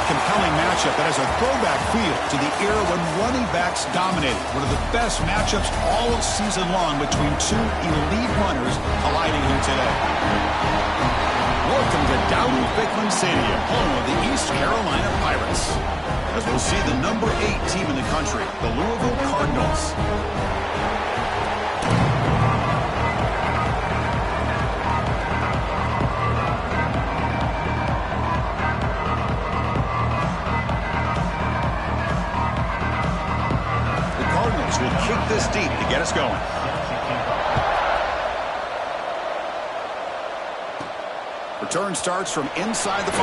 compelling matchup that has a throwback feel to the era when running backs dominated. One of the best matchups all season long between two elite runners colliding here today. Welcome to Dowdy-Ficklen Stadium, home of the East Carolina Pirates. As we'll see the number 8 team in the country, the Louisville Cardinals. Will kick this deep to get us going. Return starts from inside the 5.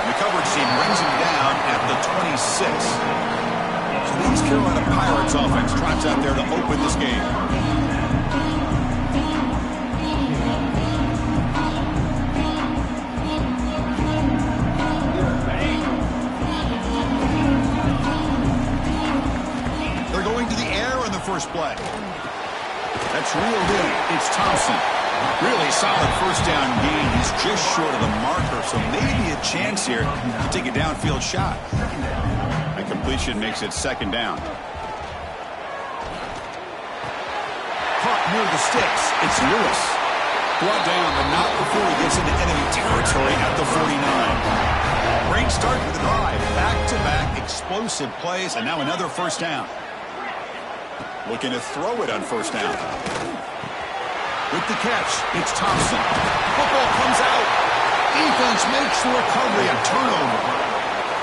The coverage team brings him down at the 26. So the East Carolina Pirates offense trots out there to open this game. First play. That's reeled in. It's Thompson. Really solid first down gain. He's just short of the marker, so maybe a chance here to take a downfield shot. A completion makes it second down. Caught near the sticks. It's Lewis. Brought down, but not before he gets into enemy territory at the 49. Great start to the drive. Back-to-back explosive plays, and now another first down. Looking to throw it on first down. With the catch, it's Thompson. Football comes out. Defense makes the recovery, a turnover.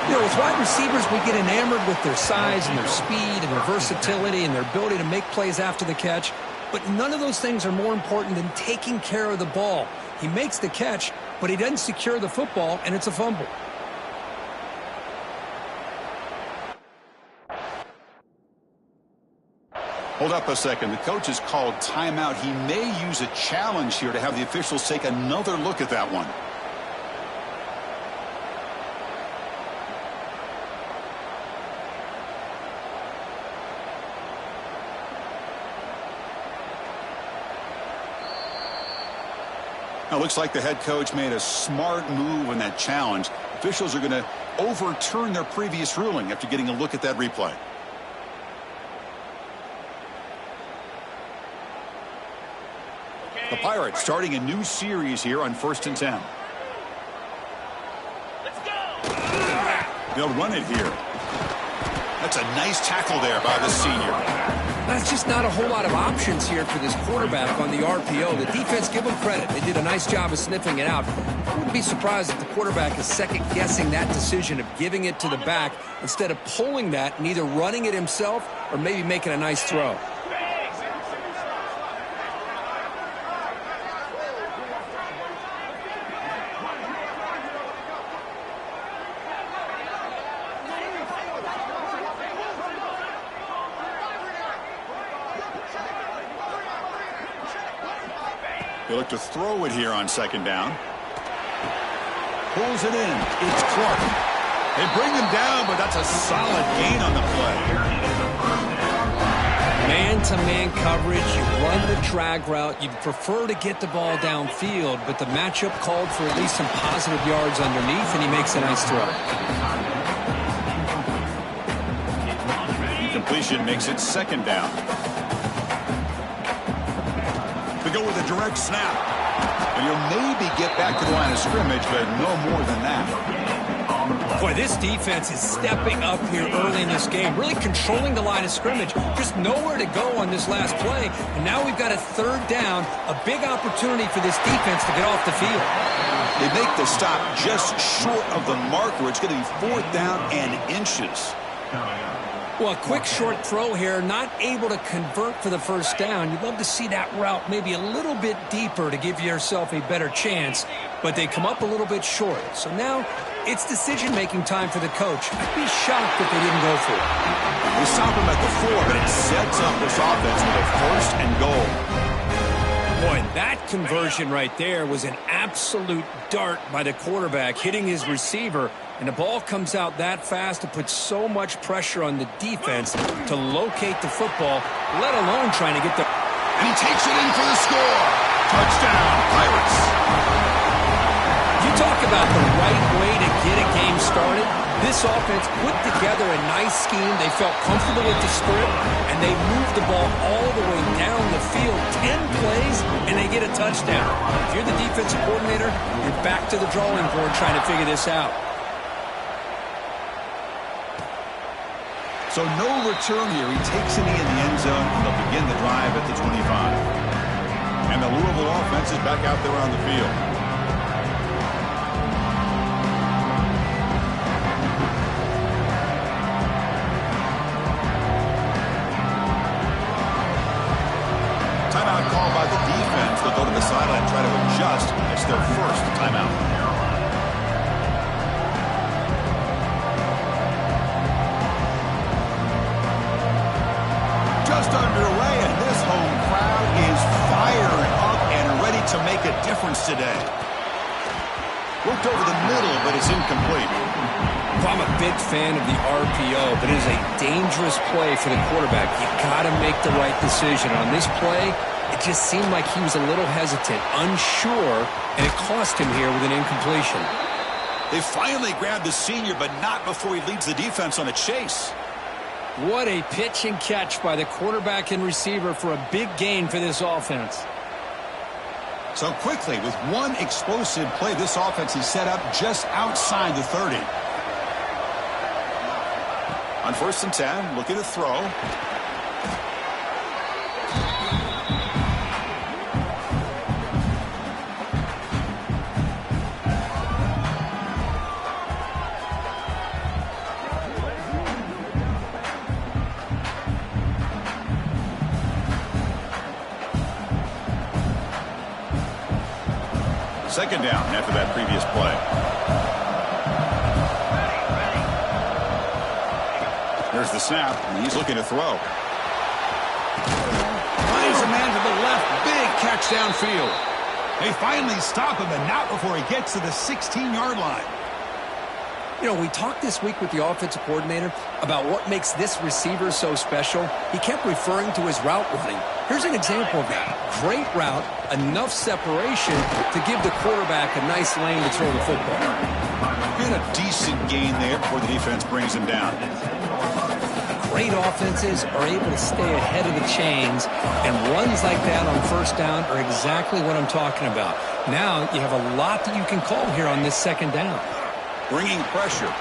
You know, with wide receivers, we get enamored with their size and their speed and their versatility and their ability to make plays after the catch. But none of those things are more important than taking care of the ball. He makes the catch, but he doesn't secure the football, and it's a fumble. Hold up a second. The coach has called timeout. He may use a challenge here to have the officials take another look at that one. Now, looks like the head coach made a smart move in that challenge. Officials are going to overturn their previous ruling after getting a look at that replay. The Pirates starting a new series here on 1st and 10. Let's go. They'll run it here. That's a nice tackle there by the senior. That's just not a whole lot of options here for this quarterback on the RPO. The defense, give them credit. They did a nice job of sniffing it out. I wouldn't be surprised if the quarterback is second-guessing that decision of giving it to the back instead of pulling that and either running it himself or maybe making a nice throw. They look to throw it here on second down. Pulls it in. It's Clark. They bring him down, but that's a solid gain on the play. Man-to-man coverage. You run the drag route. You'd prefer to get the ball downfield, but the matchup called for at least some positive yards underneath, and he makes a nice throw. Completion makes it second down. Go with a direct snap. And you'll maybe get back to the line of scrimmage, but no more than that. Boy, this defense is stepping up here early in this game, really controlling the line of scrimmage. Just nowhere to go on this last play. And now we've got a third down, a big opportunity for this defense to get off the field. They make the stop just short of the marker. It's going to be 4th down and inches. Well, a quick short throw here, not able to convert for the first down. You'd love to see that route maybe a little bit deeper to give yourself a better chance, but they come up a little bit short. So now it's decision-making time for the coach. I'd be shocked if they didn't go for it. They stop him at the 4, but it sets up this offense with a 1st and goal. Boy, that conversion right there was an absolute dart by the quarterback, hitting his receiver. And the ball comes out that fast to put so much pressure on the defense to locate the football, let alone trying to get the... And he takes it in for the score. Touchdown, Pirates. You Talk about the right way to get a game started. This offense put together a nice scheme. They felt comfortable with the script, and they moved the ball all the way down the field. 10 plays, and they get a touchdown. If you're the defensive coordinator, you're back to the drawing board trying to figure this out. So no return here. He takes a knee in the end zone, and they'll begin the drive at the 25. And the Louisville offense is back out there on the field. Timeout called by the defense. They'll go to the sideline and try to adjust. It's their first timeout. Just underway, and this home crowd is fired up and ready to make a difference today. Looked over the middle, but it's incomplete. Well, I'm a big fan of the RPO, but it is a dangerous play for the quarterback. You got to make the right decision. On this play, it just seemed like he was a little hesitant, unsure, and it cost him here with an incompletion. They finally grabbed the senior, but not before he leads the defense on a chase. What a pitch and catch by the quarterback and receiver for a big gain for this offense. So quickly, with one explosive play, this offense is set up just outside the 30. On 1st and 10, looking to throw. Second down after that previous play. There's the snap, and he's looking to throw. Finds a man to the left. Big catch downfield. They finally stop him, and not before he gets to the 16-yard line. You know, we talked this week with the offensive coordinator about what makes this receiver so special. He kept referring to his route running. Here's an example of that. Great route, enough separation to give the quarterback a nice lane to throw the football. And a decent gain there before the defense brings him down. Great offenses are able to stay ahead of the chains, and runs like that on 1st down are exactly what I'm talking about. Now you have a lot that you can call here on this 2nd down. Bringing pressure.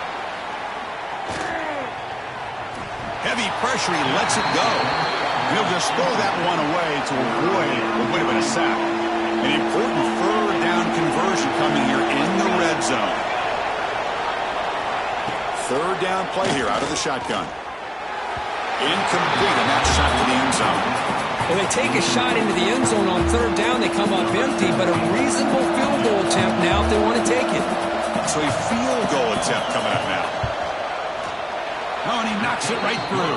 Heavy pressure, he lets it go. And he'll just throw that one away to avoid what would have been a sack. An important 3rd down conversion coming here in the red zone. 3rd down play here out of the shotgun. Incomplete, and that shot to the end zone. Well, they take a shot into the end zone on 3rd down. They come up empty, but a reasonable field goal attempt now if they want to take it. So a field goal attempt coming up now. Oh, and he knocks it right through.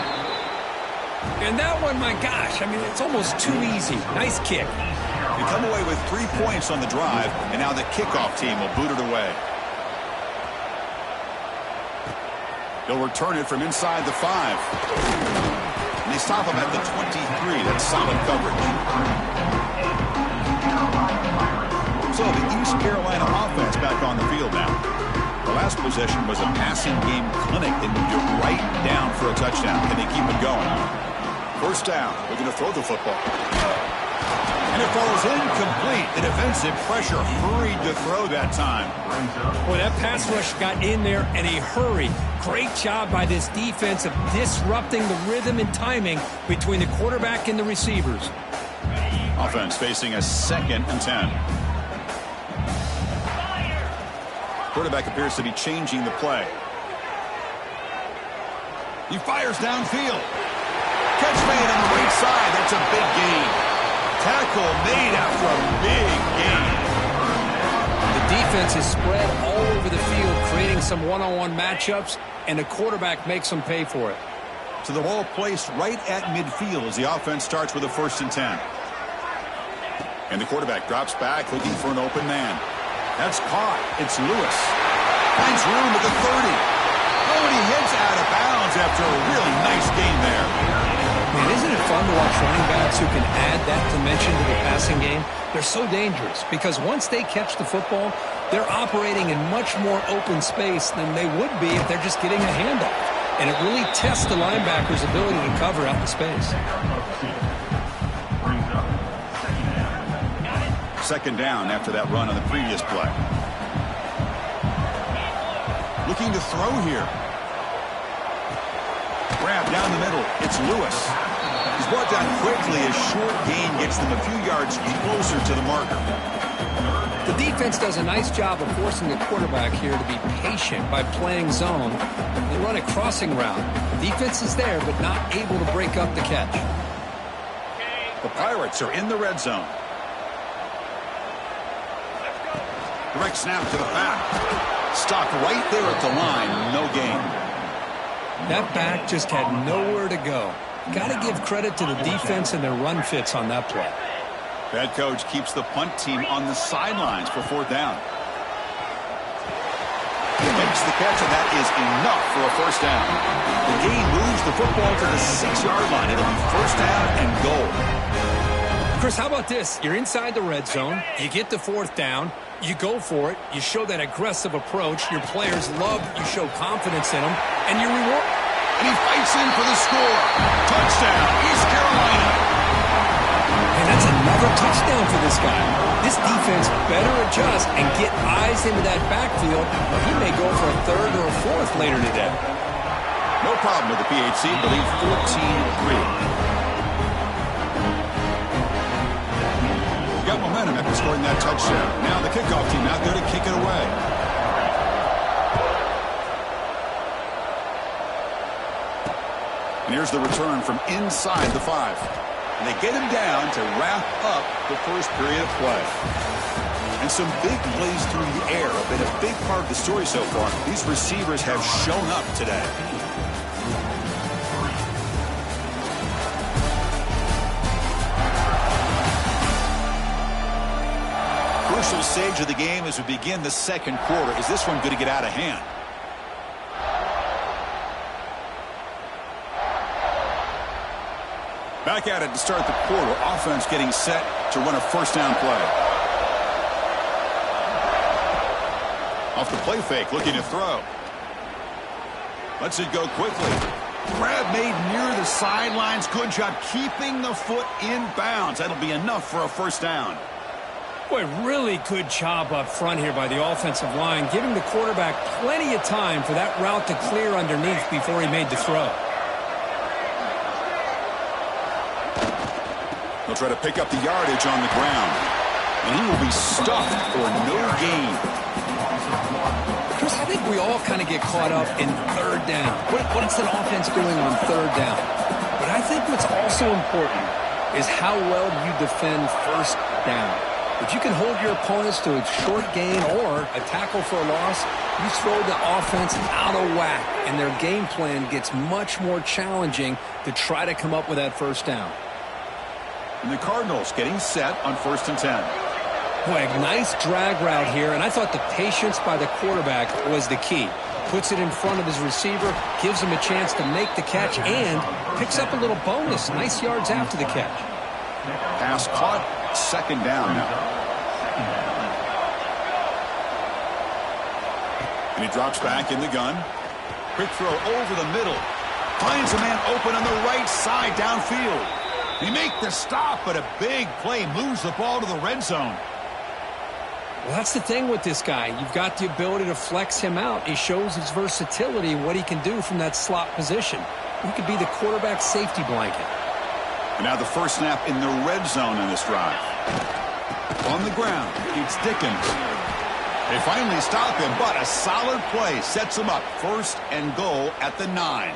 And that one, my gosh, I mean, it's almost too easy. Nice kick. They come away with 3 points on the drive, and now the kickoff team will boot it away. They'll return it from inside the 5. And they stop him at the 23. That's solid coverage. So the East Carolina offense back on the field now. The last possession was a passing game clinic. They moved it right down for a touchdown. Can they keep it going? 1st down. They're going to throw the football. And it falls incomplete. The defensive pressure hurried to throw that time. Boy, that pass rush got in there in a hurry. Great job by this defense of disrupting the rhythm and timing between the quarterback and the receivers. Offense facing a 2nd and 10. Quarterback appears to be changing the play. He fires downfield. Catch made on the right side. That's a big gain. Tackle made after a big gain. The defense is spread all over the field, creating some one-on-one matchups, and the quarterback makes them pay for it. So the ball placed right at midfield as the offense starts with a 1st and 10. And the quarterback drops back looking for an open man. That's caught. It's Lewis. Finds room at the 30. Oh, and he heads out of bounds after a really nice game there. Man, isn't it fun to watch running backs who can add that dimension to the passing game? They're so dangerous because once they catch the football, they're operating in much more open space than they would be if they're just getting a handoff. And it really tests the linebacker's ability to cover out the space. Second down after that run on the previous play. Looking to throw here. Grab down the middle. It's Lewis. He's brought down quickly as short gain gets them a few yards closer to the marker. The defense does a nice job of forcing the quarterback here to be patient by playing zone. They run a crossing route. The defense is there, but not able to break up the catch. The Pirates are in the red zone. Direct snap to the back. Stopped right there at the line. No gain. That back just had nowhere to go. Got to give credit to the defense and their run fits on that play. Head coach keeps the punt team on the sidelines for fourth down. He makes the catch, and that is enough for a first down. The gain moves the football to the 6-yard line. It'll be first down and goal. Chris, how about this? You're inside the red zone. You get the fourth down. You go for it. You show that aggressive approach. Your players love you show confidence in them, and you reward. And he fights in for the score. Touchdown, East Carolina. And that's another touchdown for this guy. This defense better adjust and get eyes into that backfield, or he may go for a third or a fourth later today. No problem with the PHC, believe 14-3. Got momentum after scoring that touchdown. Now the kickoff team out there to kick it away. And here's the return from inside the 5. And they get him down to wrap up the first period of play. And some big plays through the air have been a big part of the story so far. These receivers have shown up today. Crucial stage of the game as we begin the second quarter. Is this one going to get out of hand? Back at it to start the quarter. Offense getting set to run a first down play. Off the play fake, looking to throw. Lets it go quickly. Grab made near the sidelines. Good job keeping the foot in bounds. That'll be enough for a first down. Boy, really good job up front here by the offensive line, giving the quarterback plenty of time for that route to clear underneath before he made the throw. He'll try to pick up the yardage on the ground. And he will be stuffed for no gain. Chris, I think we all kind of get caught up in third down. What's an offense doing on third down? But I think what's also important is how well you defend first down. If you can hold your opponents to a short gain or a tackle for a loss, you throw the offense out of whack, and their game plan gets much more challenging to try to come up with that first down. And the Cardinals getting set on 1st and 10. Boy, a nice drag route here, and I thought the patience by the quarterback was the key. Puts it in front of his receiver, gives him a chance to make the catch, and picks up a little bonus. Nice yards after the catch. Pass caught, second down now. And he drops back in the gun. Quick throw over the middle. Finds a man open on the right side downfield. He make the stop, but a big play moves the ball to the red zone. Well, that's the thing with this guy. You've got the ability to flex him out. He shows his versatility and what he can do from that slot position. He could be the quarterback safety blanket. And now the first snap in the red zone in this drive. On the ground, it's Dickens. They finally stop him, but a solid play sets him up. First and goal at the 9.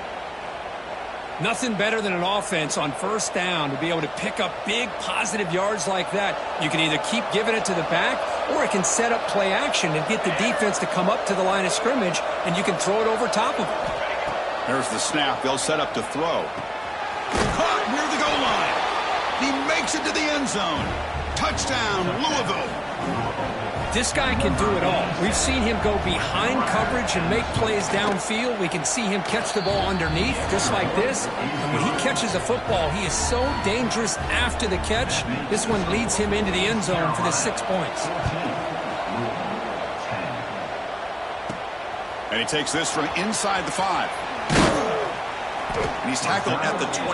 Nothing better than an offense on first down to be able to pick up big positive yards like that. You can either keep giving it to the back, or it can set up play action and get the defense to come up to the line of scrimmage, and you can throw it over top of them. There's the snap. They'll set up to throw. Caught near the goal line. He makes it to the end zone. Touchdown, Louisville. This guy can do it all. We've seen him go behind coverage and make plays downfield. We can see him catch the ball underneath, just like this. And when he catches a football, he is so dangerous after the catch. This one leads him into the end zone for the 6 points. he takes this from inside the 5. And he's tackled at the 21.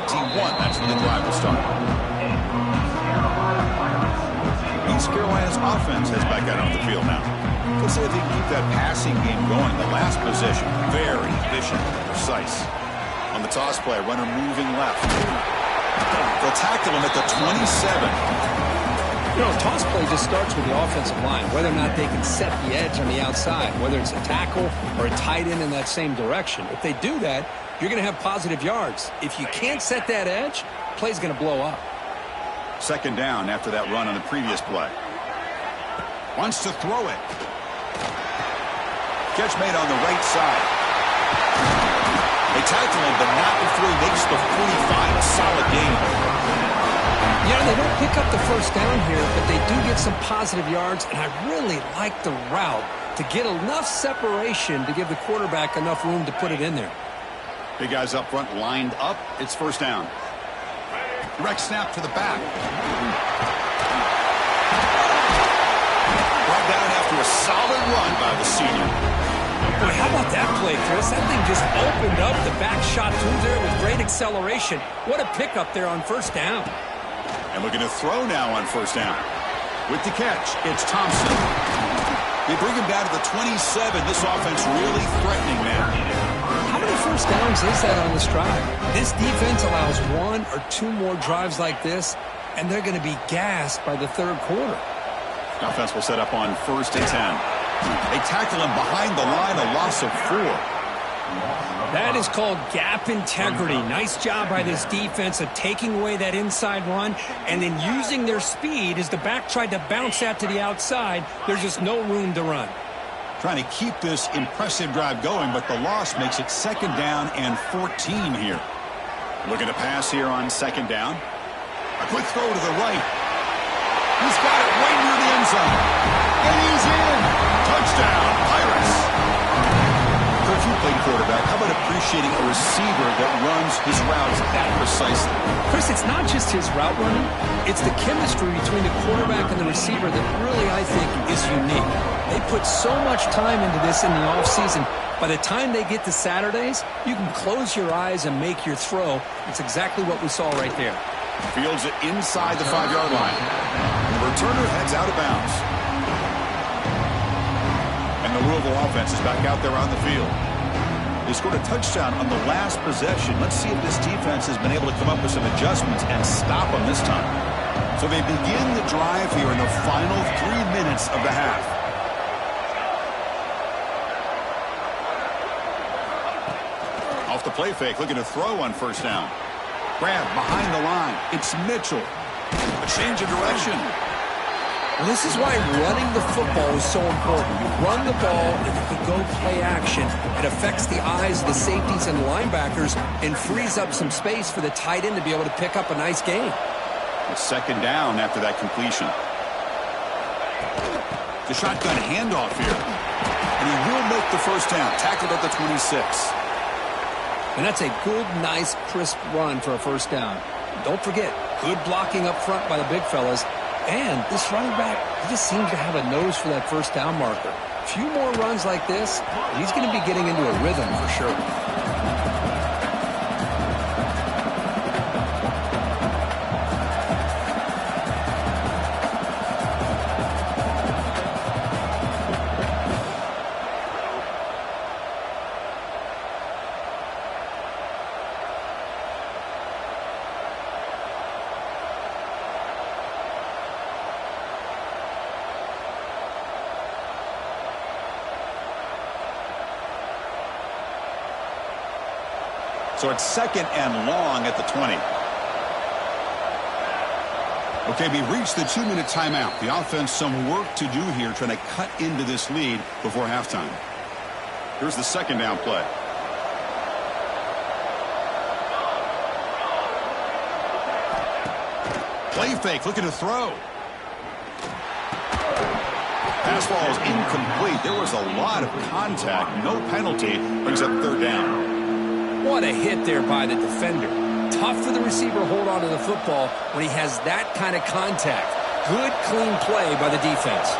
That's when the drive will start. East Carolina's offense has back out on the field now. Let's see if they can keep that passing game going. The last possession, very efficient and precise. On the toss play, runner moving left. They'll tackle him at the 27. You know, toss play just starts with the offensive line, whether or not they can set the edge on the outside, whether it's a tackle or a tight end in that same direction. If they do that, you're going to have positive yards. If you can't set that edge, play's going to blow up. Second down after that run on the previous play. Wants to throw it. Catch made on the right side. They tackle him, but not before he makes the 45. A solid game. Yeah, they don't pick up the first down here, but they do get some positive yards, and I really like the route to get enough separation to give the quarterback enough room to put it in there. Big guys up front lined up. It's first down. Direct snap to the back. Brought down after a solid run by the senior. Boy, how about that play, Chris? That thing just opened up. The back shot through there with great acceleration. What a pickup there on first down. And looking to throw now on first down. With the catch, it's Thompson. They bring him down to the 27. This offense really threatening now. How many first downs is that on this drive? This defense allows 1 or 2 more drives like this, and they're going to be gassed by the third quarter. Offense will set up on first and 10. They tackle him behind the line, a loss of 4. That is called gap integrity. Nice job by this defense of taking away that inside run and then using their speed as the back tried to bounce that to the outside. There's just no room to run. Trying to keep this impressive drive going, but the loss makes it second down and 14 here. Looking to pass here on second down. A quick throw to the right. He's got it right near the end zone. And he's in. Touchdown, Pirates. Coach, you played quarterback. How about appreciating a receiver that runs his routes that precisely? Chris, it's not just his route running. It's the chemistry between the quarterback and the receiver that really, I think, is unique. They put so much time into this in the offseason. By the time they get to Saturdays, you can close your eyes and make your throw. It's exactly what we saw right there. Fields it inside the 5-yard line. The returner heads out of bounds. And the Louisville offense is back out there on the field. They scored a touchdown on the last possession. Let's see if this defense has been able to come up with some adjustments and stop them this time. So they begin the drive here in the final 3 minutes of the half. Off the play fake, looking to throw on first down. Grab behind the line. It's Mitchell. A change of direction. Well, this is why running the football is so important. You run the ball, and you can go play action. It affects the eyes of the safeties and linebackers and frees up some space for the tight end to be able to pick up a nice gain. A second down after that completion. The shotgun handoff here. And he will make the first down. Tackled at the 26. And that's a good, nice, crisp run for a first down. Don't forget, good blocking up front by the big fellas. And this running back, he just seems to have a nose for that first down marker. A few more runs like this, he's going to be getting into a rhythm for sure. So it's second and long at the 20. Okay, we reached the 2-minute timeout. The offense some work to do here trying to cut into this lead before halftime. Here's the second down play. Play fake, looking to throw. Pass ball is incomplete. There was a lot of contact. No penalty. Brings up third down. What a hit there by the defender. Tough for the receiver to hold on to the football when he has that kind of contact. Good, clean play by the defense.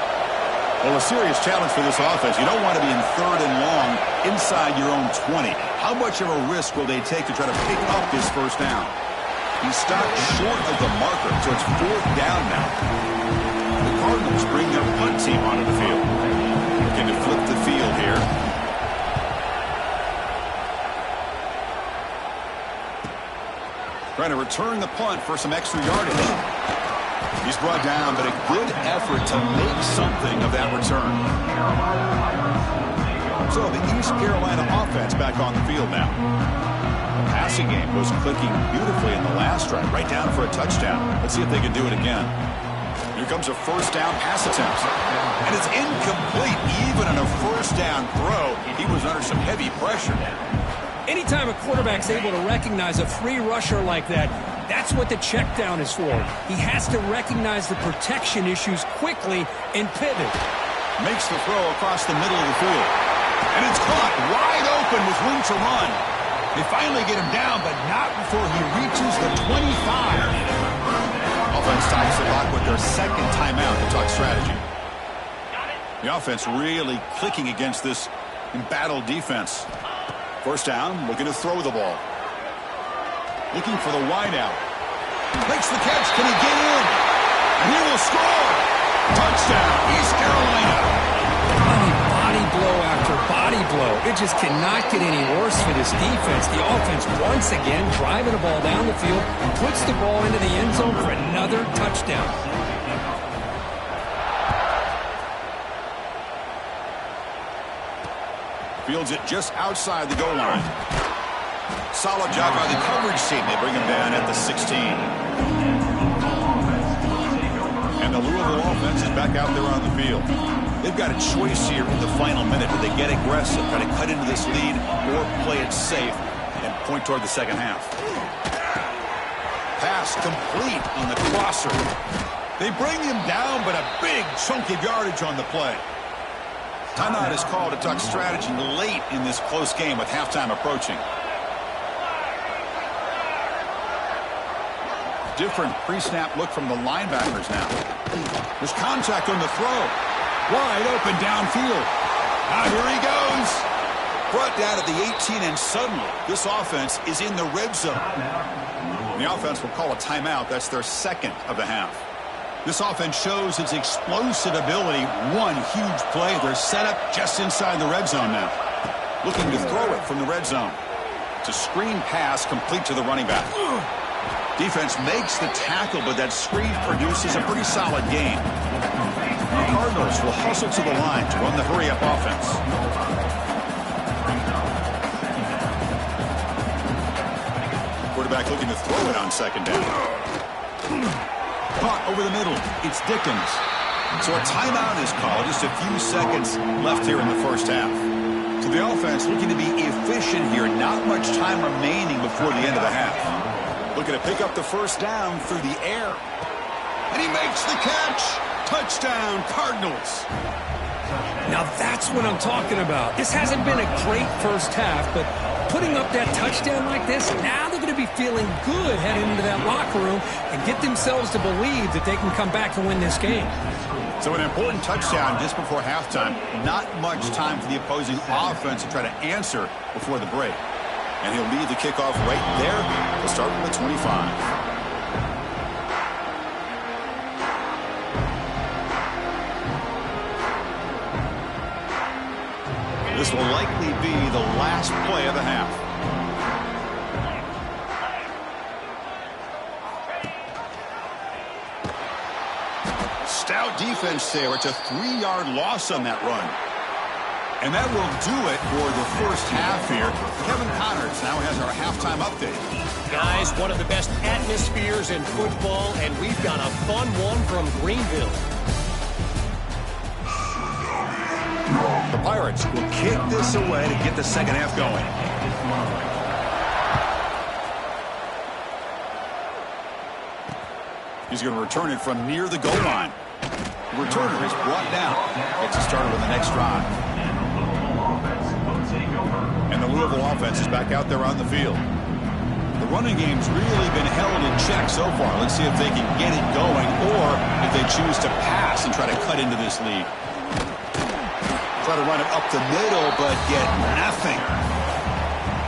Well, a serious challenge for this offense. You don't want to be in 3rd and long inside your own 20. How much of a risk will they take to try to pick up this first down? He's stopped short of the marker, so it's 4th down now. The Cardinals bring their punt team onto the field. Looking to flip the field here. Trying to return the punt for some extra yardage. He's brought down, but a good effort to make something of that return. So the East Carolina offense back on the field now. The passing game was clicking beautifully in the last drive, right down for a touchdown. Let's see if they can do it again. Here comes a first down pass attempt. And it's incomplete. Even on a first down throw, he was under some heavy pressure. Anytime a quarterback's able to recognize a free rusher like that, that's what the check down is for. He has to recognize the protection issues quickly and pivot. Makes the throw across the middle of the field. And it's caught wide open with room to run. They finally get him down, but not before he reaches the 25. Offense ties the lock with their second timeout to talk strategy. The offense really clicking against this embattled defense. First down, looking to throw the ball. Looking for the wideout. Makes the catch. Can he get in? And he will score. Touchdown, East Carolina. I mean, body blow after body blow. It just cannot get any worse for this defense. The offense once again driving the ball down the field and puts the ball into the end zone for another touchdown. Fields it just outside the goal line. Solid job by the coverage team. They bring him down at the 16. And the Louisville offense is back out there on the field. They've got a choice here in the final minute. Do they get aggressive, try to cut into this lead, or play it safe and point toward the second half? Pass complete on the crosser. They bring him down, but a big chunk of yardage on the play. Timeout is called to talk strategy late in this close game with halftime approaching. Different pre-snap look from the linebackers now. There's contact on the throw. Wide open downfield. Now here he goes. Brought down at the 18, and suddenly this offense is in the red zone. The offense will call a timeout. That's their second of the half. This offense shows its explosive ability. One huge play. They're set up just inside the red zone now. Looking to throw it from the red zone. It's a screen pass complete to the running back. Defense makes the tackle, but that screen produces a pretty solid gain. The Cardinals will hustle to the line to run the hurry-up offense. Quarterback looking to throw it on second down. Caught over the middle. It's Dickens. So a timeout is called. Just a few seconds left here in the first half. So the offense looking to be efficient here. Not much time remaining before the end of the half. Looking to pick up the first down through the air. And he makes the catch. Touchdown, Cardinals. Now that's what I'm talking about. This hasn't been a great first half, but putting up that touchdown like this, now they're going to be feeling good heading into that locker room and get themselves to believe that they can come back and win this game. So an important touchdown just before halftime. Not much time for the opposing offense to try to answer before the break. And he'll lead the kickoff right there to start from the 25. This will likely be the last play of the half. Stout defense there. It's a 3-yard loss on that run. And that will do it for the first half here. Kevin Connors now has our halftime update. Guys, one of the best atmospheres in football, and we've got a fun one from Greenville. The Pirates will kick this away to get the second half going. He's going to return it from near the goal line. The returner is brought down. Gets it started with the next drive. And the Louisville offense is back out there on the field. The running game's really been held in check so far. Let's see if they can get it going or if they choose to pass and try to cut into this lead. Try to run it up the middle, but get nothing.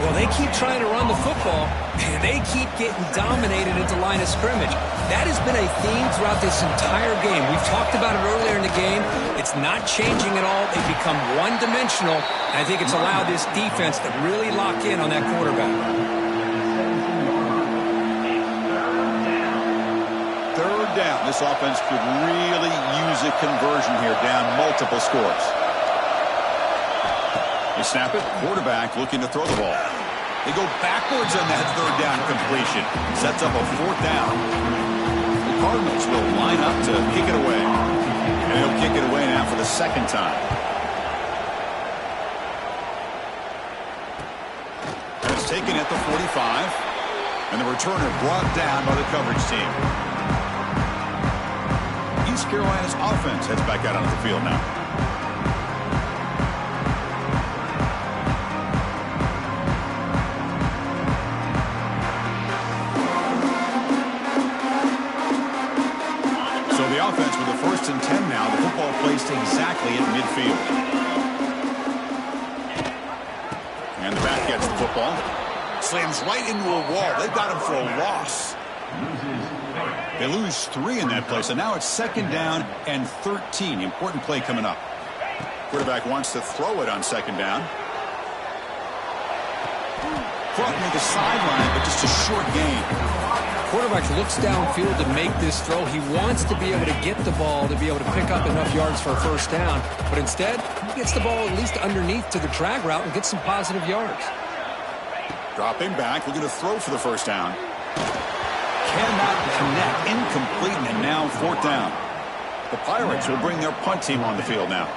Well, they keep trying to run the football, and they keep getting dominated at the line of scrimmage. That has been a theme throughout this entire game. We've talked about it earlier in the game. It's not changing at all. They've become one-dimensional, and I think it's allowed this defense to really lock in on that quarterback. Third down. This offense could really use a conversion here, down multiple scores. They snap it. Quarterback looking to throw the ball. They go backwards on that third down completion. Sets up a fourth down. The Cardinals will line up to kick it away. And they'll kick it away now for the second time. And it's taken at the 45. And the returner brought down by the coverage team. East Carolina's offense heads back out onto the field now. Offense with a 1st and 10 now. The football placed exactly at midfield. And the back gets the football. Slams right into a wall. They've got him for a loss. They lose 3 in that play. So now it's 2nd down and 13. Important play coming up. Quarterback wants to throw it on 2nd down. Caught near the sideline, but just a short gain. Quarterback looks downfield to make this throw. He wants to be able to get the ball to be able to pick up enough yards for a 1st down. But instead, he gets the ball at least underneath to the drag route and gets some positive yards. Dropping back, looking to throw for the 1st down. Cannot connect. Incomplete, and now 4th down. The Pirates will bring their punt team on the field now.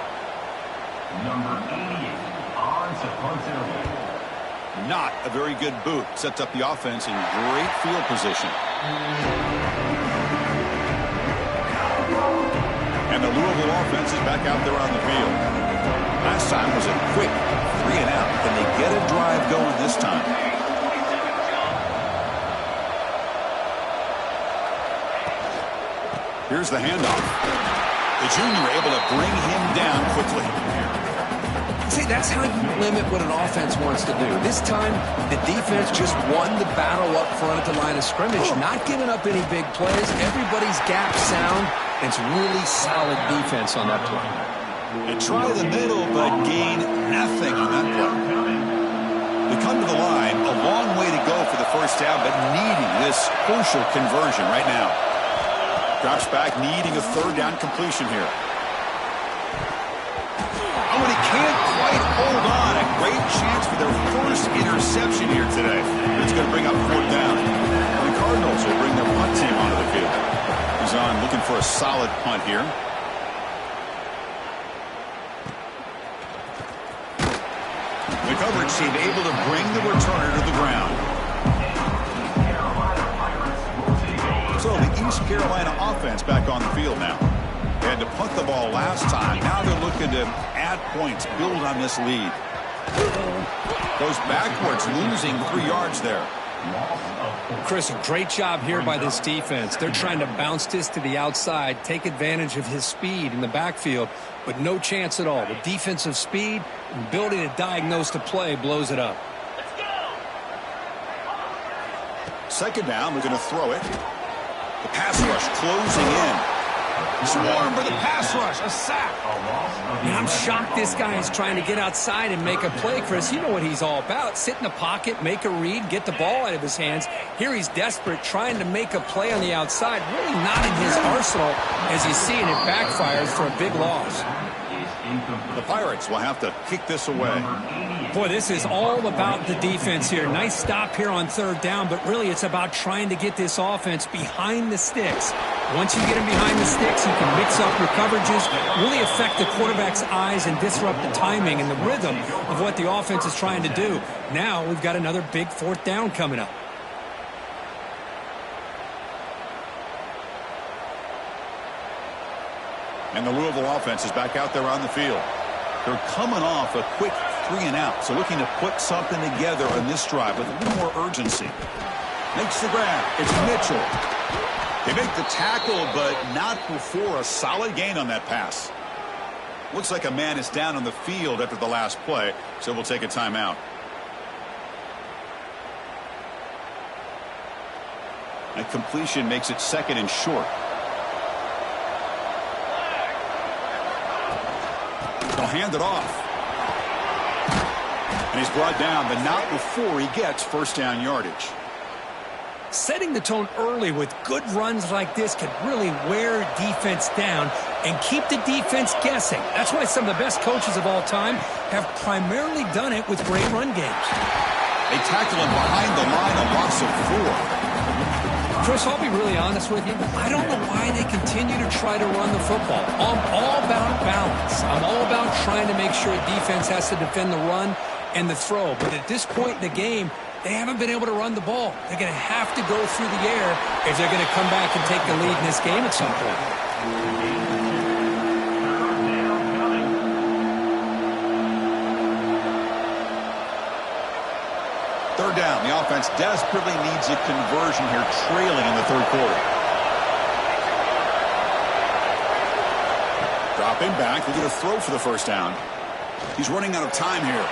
Number 88 on to punt interval. Not a very good boot. Sets up the offense in great field position. And the Louisville offense is back out there on the field. Last time was a quick 3 and out. Can they get a drive going this time? Here's the handoff. The junior able to bring him down quickly. See, that's how you limit what an offense wants to do. This time, the defense just won the battle up front at the line of scrimmage, not giving up any big plays. Everybody's gap sound. It's really solid defense on that play. They try the middle, but gain nothing on that play. They come to the line, a long way to go for the 1st down, but needing this crucial conversion right now. Drops back, needing a 3rd down completion here. Oh, and he can't quite hold on. A great chance for their 1st interception here today. It's going to bring up 4th down. And the Cardinals will bring their punt team onto the field. He's on looking for a solid punt here. The coverage team able to bring the returner to the ground. So the East Carolina offense back on the field now. They had to punt the ball last time. Now they're looking to add points, build on this lead. Goes backwards, losing 3 yards there. Chris, a great job here by this defense. They're trying to bounce this to the outside, take advantage of his speed in the backfield, but no chance at all. The defensive speed and ability to diagnose the play blows it up. 2nd down, we're going to throw it. The pass rush closing in. Swarm for the pass rush, a sack. And I'm shocked this guy is trying to get outside and make a play, Chris. You know what he's all about. Sit in the pocket, make a read, get the ball out of his hands. Here he's desperate, trying to make a play on the outside. Really not in his arsenal, as you see, and it backfires for a big loss. The Pirates will have to kick this away. Boy, this is all about the defense here. Nice stop here on 3rd down, but really it's about trying to get this offense behind the sticks. Once you get him behind the sticks, you can mix up your coverages, really affect the quarterback's eyes and disrupt the timing and the rhythm of what the offense is trying to do. Now we've got another big 4th down coming up. And the Louisville offense is back out there on the field. They're coming off a quick 3 and out, so looking to put something together on this drive with a little more urgency. Makes the grab. It's Mitchell. They make the tackle, but not before a solid gain on that pass. Looks like a man is down on the field after the last play, so we'll take a timeout. A completion makes it 2nd and short. They'll hand it off. And he's brought down, but not before he gets first down yardage. Setting the tone early with good runs like this can really wear defense down and keep the defense guessing. That's why some of the best coaches of all time have primarily done it with great run games. They tackle him behind the line, a loss of 4. Chris, I'll be really honest with you. I don't know why they continue to try to run the football. I'm all about balance. I'm all about trying to make sure defense has to defend the run and the throw. But at this point in the game, they haven't been able to run the ball. They're going to have to go through the air if they're going to come back and take the lead in this game at some point. Third down. The offense desperately needs a conversion here, trailing in the third quarter. Dropping back. They're going to throw for the first down. He's running out of time here.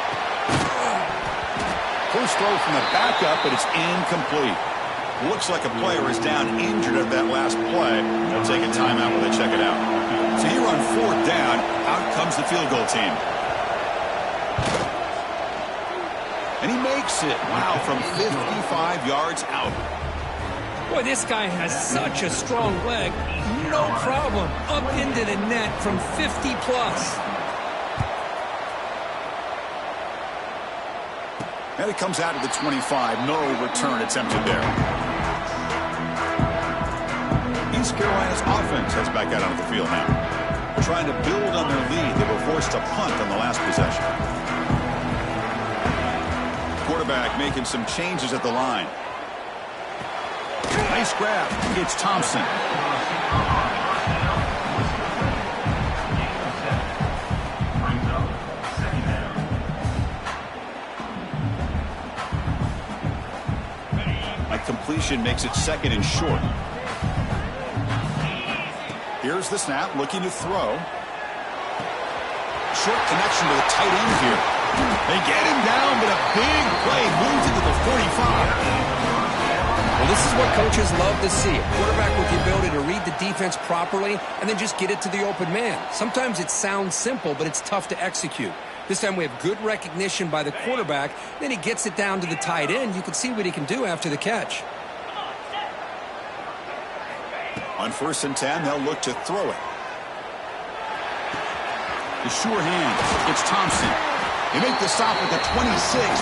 First throw from the backup, but it's incomplete. Looks like a player is down injured at that last play. They'll take a timeout when they check it out. So here on 4th down, out comes the field goal team. And he makes it. Wow, from 55 yards out. Boy, this guy has such a strong leg. No problem. Up into the net from 50 plus. And it comes out of the 25. No return attempted there. East Carolina's offense heads back out onto the field now. Trying to build on their lead. They were forced to punt on the last possession. Quarterback making some changes at the line. Nice grab. It's Thompson. Completion makes it 2nd and short. Here's the snap, looking to throw. Short connection to the tight end here. They get him down, but a big play moves into the 45. Well, this is what coaches love to see. A quarterback with the ability to read the defense properly and then just get it to the open man. Sometimes it sounds simple, but it's tough to execute. This time we have good recognition by the quarterback. Then he gets it down to the tight end. You can see what he can do after the catch. On 1st and 10, they'll look to throw it. The sure hand. It's Thompson. They make the stop at the 26,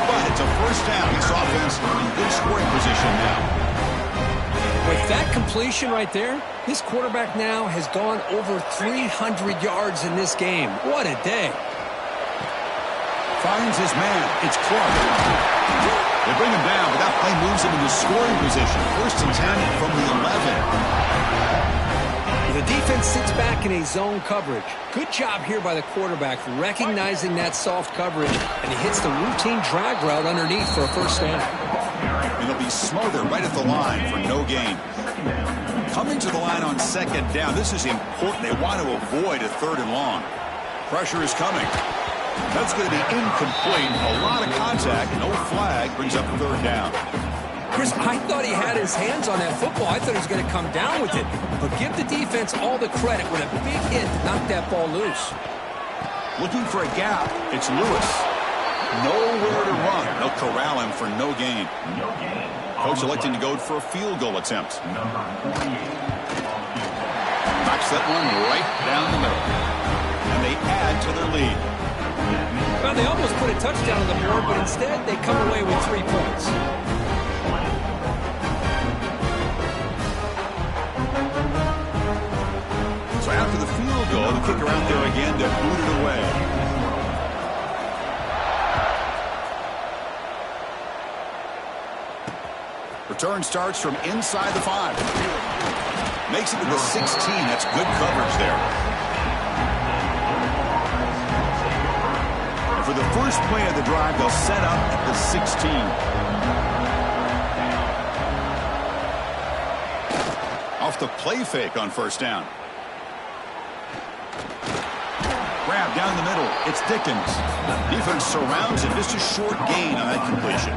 but it's a first down. This offense in good scoring position now. With that completion right there, this quarterback now has gone over 300 yards in this game. What a day. Finds his man. It's Clark. They bring him down, but that play moves him into scoring position. 1st and 10 from the 11. The defense sits back in a zone coverage. Good job here by the quarterback recognizing that soft coverage, and he hits the routine drag route underneath for a first down. And he'll be smothered right at the line for no gain. Coming to the line on 2nd down, this is important. They want to avoid a 3rd and long. Pressure is coming. That's going to be incomplete. A lot of contact. No flag. Brings up 3rd down. Chris, I thought he had his hands on that football. I thought he was going to come down with it. But give the defense all the credit with a big hit to knock that ball loose. Looking for a gap. It's Lewis. Nowhere to run. They'll corral him for no gain. Coach electing to go for a field goal attempt. Knocks that one right down the middle. And they add to their lead. Well, they almost put a touchdown on the board, but instead they come away with 3 points. So after the field goal, the kicker out there again to boot it away. Return starts from inside the 5. Makes it to the 16. That's good coverage there. And for the first play of the drive, they'll set up at the 16. Off the play fake on 1st down. Grab down the middle. It's Dickens. Defense surrounds him. Just a short gain on that completion.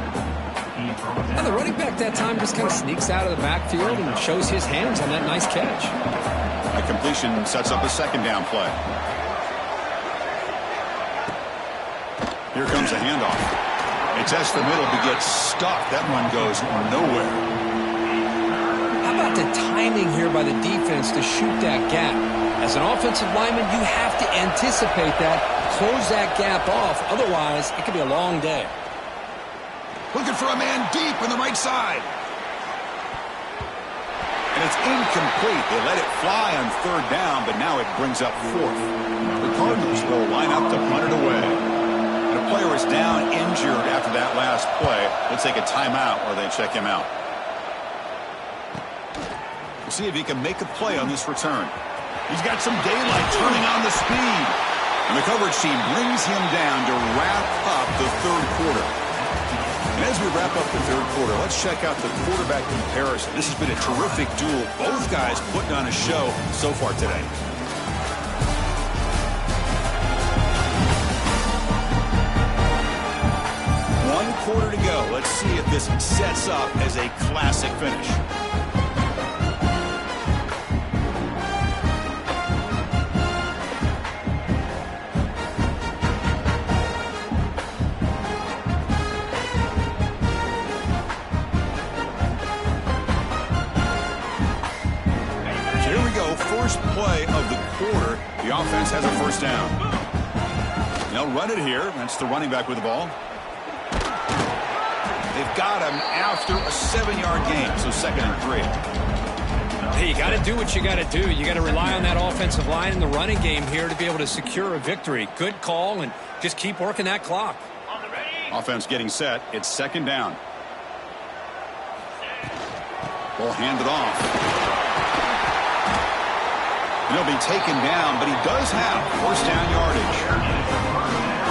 And the running back that time just kind of sneaks out of the backfield and shows his hands on that nice catch. The completion sets up a second down play. Here comes a handoff. It's S the middle to get stuck. That one goes nowhere. How about the timing here by the defense to shoot that gap? As an offensive lineman, you have to anticipate that, close that gap off. Otherwise, it could be a long day. Looking for a man deep on the right side. And it's incomplete. They let it fly on third down, but now it brings up fourth. The Cardinals will line up to punt it away. And a player is down injured after that last play. Let's take a timeout or they check him out. We'll see if he can make a play on this return. He's got some daylight turning on the speed. And the coverage team brings him down to wrap up the third quarter. And as we wrap up the third quarter, let's check out the quarterback comparison. This has been a terrific duel. Both guys putting on a show so far today. One quarter to go. Let's see if this sets up as a classic finish. First play of the quarter, the offense has a first down. They'll run it here. That's the running back with the ball. They've got him after a 7-yard gain, so 2nd and 3. Hey, you got to do what you got to do. You got to rely on that offensive line in the running game here to be able to secure a victory. Good call, and just keep working that clock. Offense getting set. It's 2nd down. Ball handed off. He'll be taken down, but he does have first down yardage.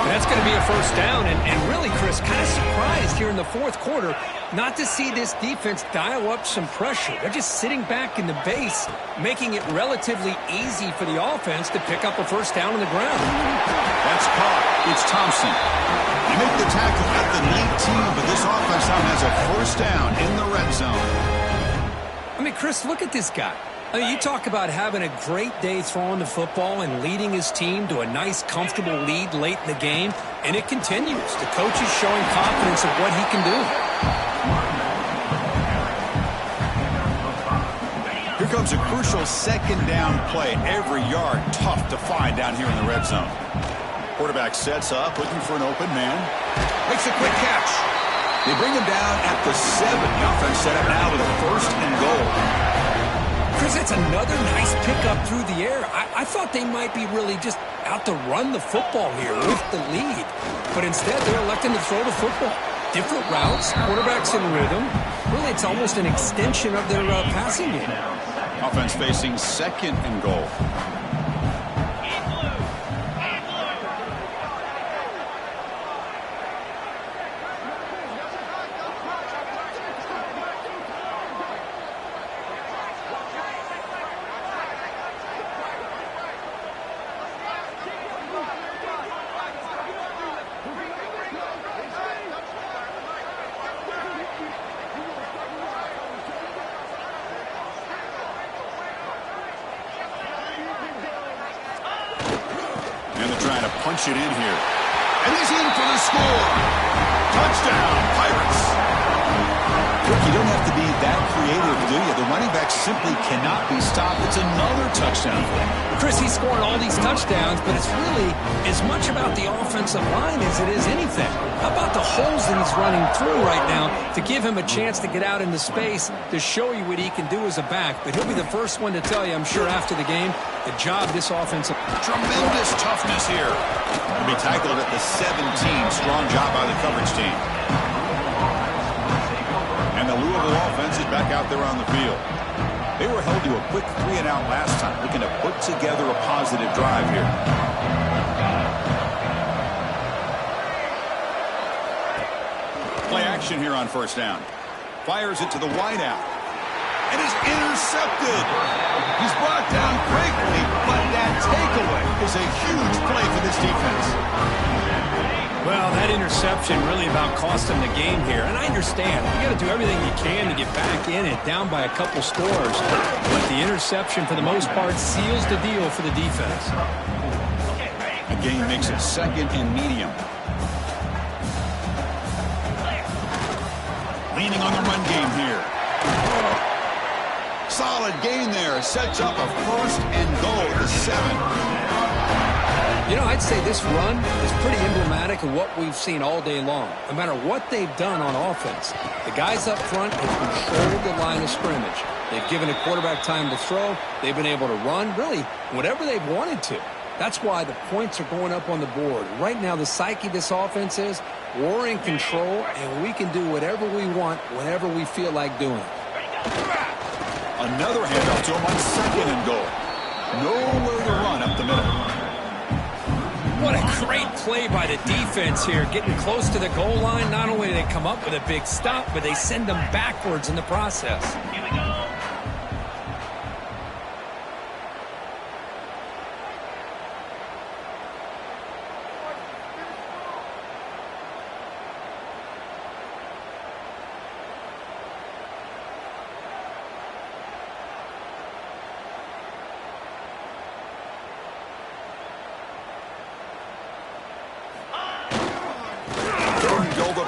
That's going to be a first down, and really, Chris, kind of surprised here in the fourth quarter not to see this defense dial up some pressure. They're just sitting back in the base, making it relatively easy for the offense to pick up a first down on the ground. That's caught. It's Thompson. They make the tackle at the 19, but this offense now has a first down in the red zone. I mean, Chris, look at this guy. I mean, you talk about having a great day throwing the football and leading his team to a nice, comfortable lead late in the game, and it continues. The coach is showing confidence of what he can do. Here comes a crucial 2nd down play. Every yard tough to find down here in the red zone. Quarterback sets up, looking for an open man. Makes a quick catch. They bring him down at the 7. The offense set up now with a 1st and goal. Chris, it's another nice pickup through the air. I thought they might be really just out to run the football here with the lead. But instead, they're electing to throw the football. Different routes, quarterbacks in rhythm. Really, it's almost an extension of their passing game. Offense facing 2nd and goal. Punch it in here. And he's in for the score. Touchdown, Pirates. Look, you don't have to be that creative, do you? The running back simply cannot be stopped. It's another touchdown. Chris, he's scoring all these touchdowns, but it's really as much about the offensive line as it is anything. How about the holes that he's running through right now to give him a chance to get out into space to show you what he can do as a back? But he'll be the first one to tell you, I'm sure, after the game, the job this offensive. Tremendous toughness here. He'll be tackled at the 17. Strong job by the coverage team. And the Louisville offense is back out there on the field. They were held to a quick 3-and-out last time, looking to put together a positive drive here. Play action here on first down. Fires it to the wideout. and is intercepted. He's brought down quickly, but that takeaway is a huge play for this defense. Well, that interception really about cost them the game here. And I understand. You got to do everything you can to get back in it, down by a couple scores. But the interception, for the most part, seals the deal for the defense. The game makes it 2nd and medium. Leaning on the run game here. Solid gain there. Sets up a 1st and goal to 7. You know, I'd say this run is pretty emblematic of what we've seen all day long. No matter what they've done on offense, the guys up front have controlled the line of scrimmage. They've given a quarterback time to throw. They've been able to run, really, whatever they've wanted to. That's why the points are going up on the board. Right now, the psyche of this offense is we're in control, and we can do whatever we want whenever we feel like doing it. Another handoff to him on 2nd and goal. Nowhere to run up the middle. What a great play by the defense here, getting close to the goal line. Not only do they come up with a big stop, but they send them backwards in the process. Here we go.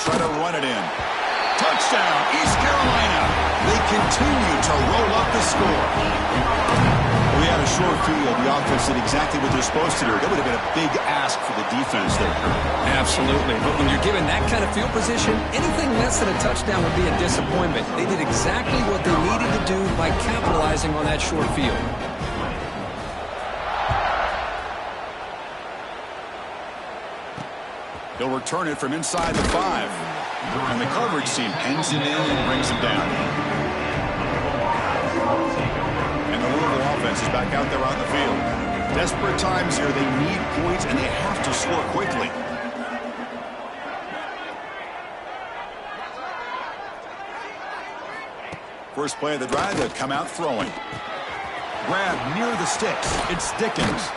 Try to run it in. Touchdown, East Carolina. They continue to roll up the score. We had a short field. The offense did exactly what they're supposed to do. That would have been a big ask for the defense there. Absolutely. But when you're given that kind of field position, anything less than a touchdown would be a disappointment. They did exactly what they needed to do by capitalizing on that short field. He'll return it from inside the 5. And the coverage team pens him in and brings him down. And the Louisville offense is back out there on the field. Desperate times here. They need points, and they have to score quickly. First play of the drive, they'll come out throwing. Grab near the sticks. It's Dickens.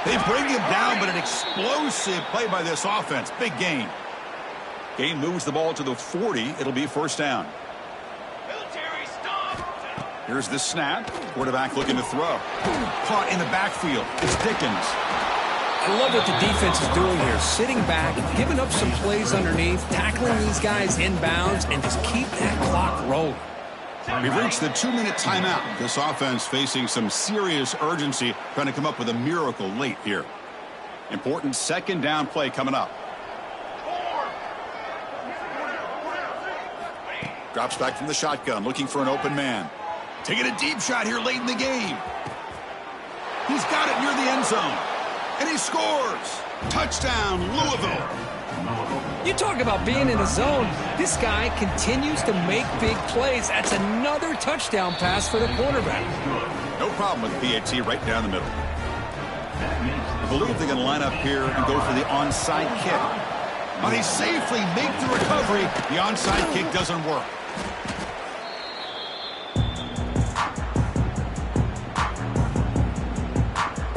They bring him down, but an explosive play by this offense. Big gain. Gain moves the ball to the 40. It'll be 1st down. Here's the snap. Quarterback looking to throw. Caught in the backfield. It's Dickens. I love what the defense is doing here. Sitting back, giving up some plays underneath, tackling these guys inbounds, and just keep that clock rolling. We've reached the 2-minute timeout. This offense facing some serious urgency, trying to come up with a miracle late here. Important 2nd down play coming up. Drops back from the shotgun, looking for an open man. Taking a deep shot here late in the game. He's got it near the end zone. And he scores. Touchdown, Louisville. You talk about being in the zone. This guy continues to make big plays. That's another touchdown pass for the quarterback. No problem with PAT right down the middle. I believe they're going to line up here and go for the onside kick. But they safely make the recovery. The onside kick doesn't work.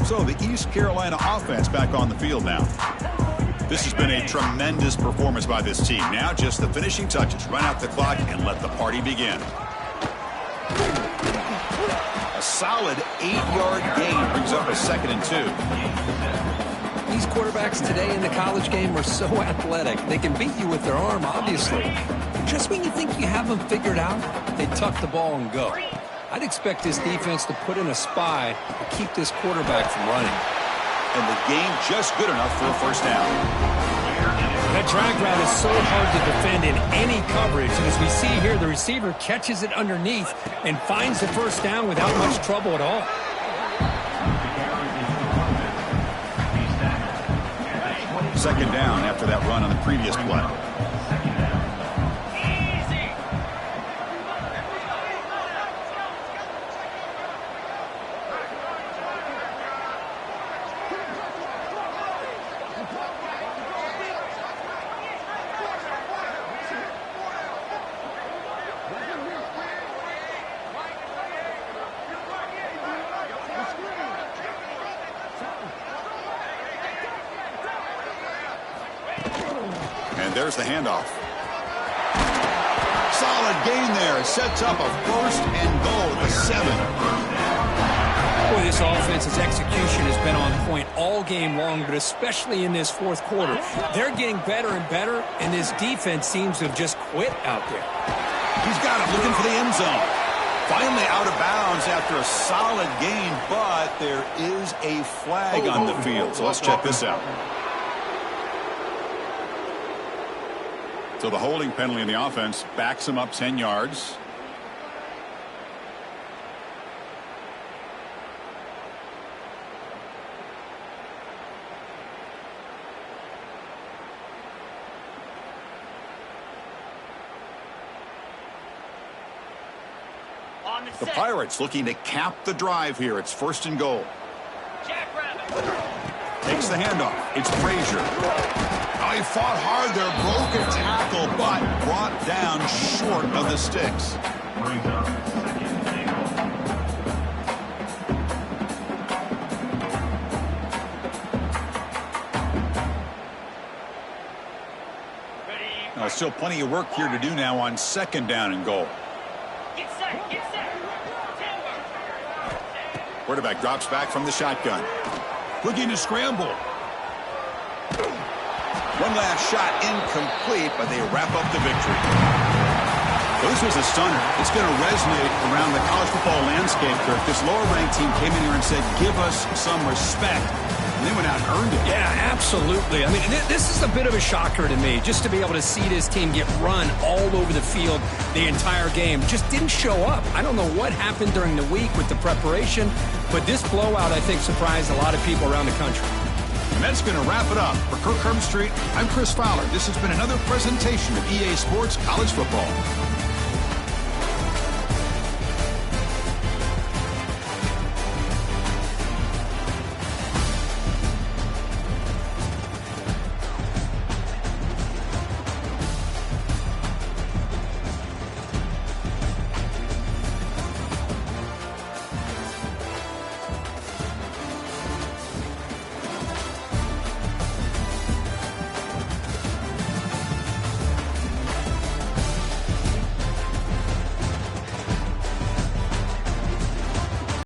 So the East Carolina offense back on the field now. This has been a tremendous performance by this team. Now just the finishing touches. Run out the clock and let the party begin. A solid 8-yard gain brings up a 2nd and 2. These quarterbacks today in the college game are so athletic. They can beat you with their arm, obviously. Just when you think you have them figured out, they tuck the ball and go. I'd expect this defense to put in a spy to keep this quarterback from running. And the game just good enough for a 1st down. That drag route is so hard to defend in any coverage. And as we see here, the receiver catches it underneath and finds the 1st down without much trouble at all. Second down after that run on the previous play. there's the handoff. Solid gain there. Sets up a first and goal at the 7. Boy, this offense's execution has been on point all game long, but especially in this fourth quarter. They're getting better and better, and this defense seems to have just quit out there. He's got it, looking for the end zone. Finally out of bounds after a solid gain, but there is a flag on the field. So let's check this out. So the holding penalty in the offense backs him up 10 yards. The Pirates looking to cap the drive here. It's first and goal. Takes the handoff. It's Frazier. Oh, he fought hard there. Broke a tackle, but brought down short of the sticks. Brings up second Now, still plenty of work here to do now on second down and goal. Get set. Quarterback drops back from the shotgun. Looking to scramble. One last shot incomplete, but they wrap up the victory. Well, this was a stunner. It's going to resonate around the college football landscape, Kirk. This lower-ranked team came in here and said, give us some respect. And they went out and earned it. Yeah, absolutely. I mean, this is a bit of a shocker to me, just to be able to see this team get run all over the field the entire game. Just didn't show up. I don't know what happened during the week with the preparation, but this blowout, I think, surprised a lot of people around the country. And that's going to wrap it up. For Kirk Herbstreit, I'm Chris Fowler. This has been another presentation of EA Sports College Football.